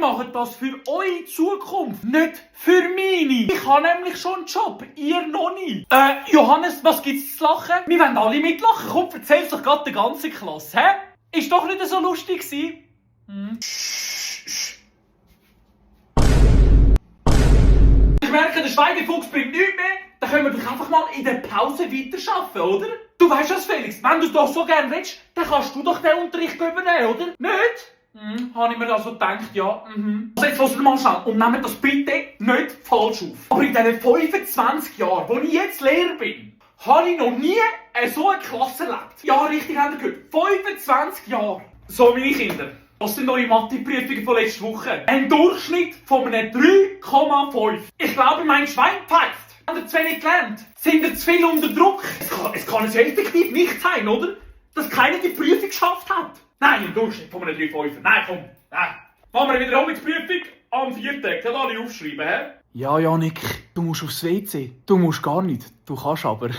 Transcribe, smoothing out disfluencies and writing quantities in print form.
macht das für eure Zukunft, nicht für meine. Ich habe nämlich schon einen Job, ihr noch nicht. Johannes, was gibt's zu lachen? Wir wollen alle mitlachen. Komm, erzähl's doch gerade der ganzen Klasse, hä? Ist doch nicht so lustig gewesen? Ich merke, der Schweigefuchs bringt nichts mehr. Dann können wir doch einfach mal in der Pause weiterarbeiten, oder? Du weißt was, Felix, wenn du doch so gerne willst, dann kannst du doch den Unterricht übernehmen, oder? Nicht? Habe ich mir also gedacht, ja. Also jetzt hören wir mal schnell und nehmt das bitte nicht falsch auf. Aber in diesen 25 Jahren, wo ich jetzt Lehrer bin, habe ich noch nie so eine Klasse erlebt. Ja, richtig, habt ihr gehört. 25 Jahre. So, meine Kinder. Was sind eure Mathe-Prüfungen von letzter Woche? Ein Durchschnitt von einem 3,5. Ich glaube, mein Schwein pfeift. Habt ihr zu wenig gelernt? Sind ihr zu viel unter Druck? Es kann es effektiv nicht sein, oder? Dass keiner die Prüfung geschafft hat. Nein, im Durchschnitt von einem 3,5. Nein, komm. Nein. Machen wir eine Wiederholungsprüfung am 4. Tag. Das alle aufschreiben, hä? Ja, Janik, du musst aufs WC. Du musst gar nicht. Du kannst aber.